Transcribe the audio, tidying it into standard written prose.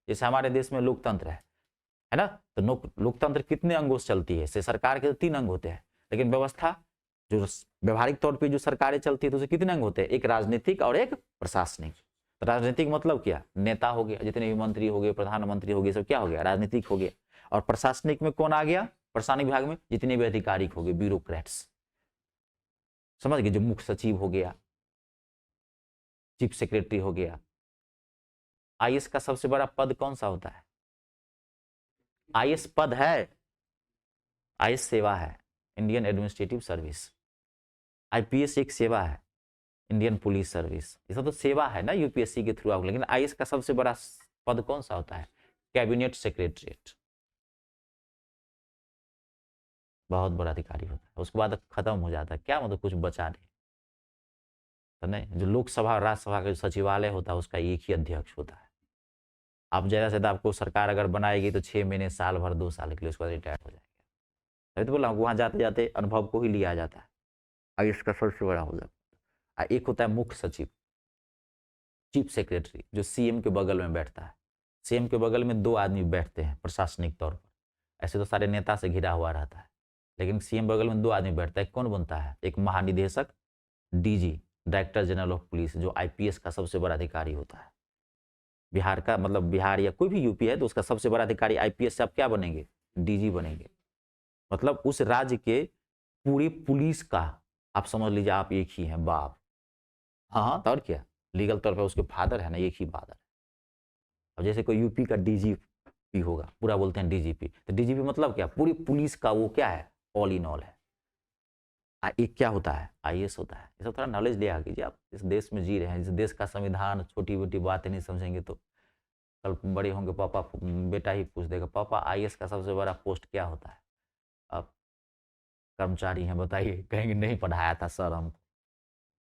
जैसे हमारे देश में लोकतंत्र है ना, तो लोकतंत्र कितने अंगों से चलती है? सरकार के तो 3 अंग होते हैं, लेकिन व्यवस्था जो व्यवहारिक तौर पे जो सरकारें चलती है तो उसे कितने अंग होते हैं? एक राजनीतिक और एक प्रशासनिक। तो राजनीतिक मतलब क्या? नेता हो गया, जितने भी मंत्री हो गए, प्रधानमंत्री हो गए, सब क्या हो गया? राजनीतिक हो गया। और प्रशासनिक में कौन आ गया? प्रशासनिक विभाग में जितने भी अधिकारी हो गए, ब्यूरोक्रेट्स, समझ गए? जो मुख्य सचिव हो गया, चीफ सेक्रेटरी हो गया। आईएएस का सबसे बड़ा पद कौन सा होता है? आईएएस पद है, आईएएस सेवा है, इंडियन एडमिनिस्ट्रेटिव सर्विस। आईपीएस एक सेवा है, इंडियन पुलिस सर्विस। ये सब तो सेवा है ना यूपीएससी के थ्रू। लेकिन आईएएस का सबसे बड़ा पद कौन सा होता है? कैबिनेट सेक्रेटरीट, बहुत बड़ा अधिकारी होता है। उसके बाद खत्म हो जाता है। क्या मतलब? कुछ बचा नहीं। तो नहीं, जो लोकसभा राज्यसभा का जो सचिवालय होता है उसका एक ही अध्यक्ष होता है। आप ज्यादा से ज्यादा आपको सरकार अगर बनाएगी तो 6 महीने, साल भर, 2 साल के लिए, उसके बाद रिटायर हो जाएगा। तभी तो बोला वहां जाते जाते अनुभव को ही लिया जाता है। आईएएस का सबसे बड़ा हो जाता है। एक होता है मुख्य सचिव, चीफ सेक्रेटरी, जो सीएम के बगल में बैठता है। सीएम के बगल में 2 आदमी बैठते हैं प्रशासनिक तौर पर। ऐसे तो सारे नेता से घिरा हुआ रहता है, लेकिन सीएम बगल में 2 आदमी बैठता है। कौन बनता है? एक महानिदेशक, DG, director general of police, जो आईपीएस का सबसे बड़ा अधिकारी होता है। बिहार का मतलब बिहार या कोई भी यूपी है तो उसका सबसे बड़ा अधिकारी आईपीएस से आप क्या बनेंगे? डीजी बनेंगे। मतलब उस राज्य के पूरी पुलिस का आप समझ लीजिए आप एक ही हैं बाप। हाँ, तो और क्या, लीगल तौर पर उसके फादर है ना, एक ही फादर है। अब जैसे कोई यूपी का डीजीपी होगा, पूरा बोलते हैं डीजीपी, तो डीजीपी मतलब क्या? पूरी पुलिस का वो क्या है? ऑल इन ऑल है। एक क्या होता है? आईएएस होता है। ये सब थोड़ा नॉलेज लिया कीजिए। आप इस देश में जी रहे हैं, इस देश का संविधान छोटी मोटी बातें नहीं समझेंगे तो कल बड़े होंगे पापा, बेटा ही पूछ देगा, पापा आईएएस का सबसे बड़ा पोस्ट क्या होता है? आप कर्मचारी हैं, बताइए। कहेंगे नहीं पढ़ाया था सर हमको।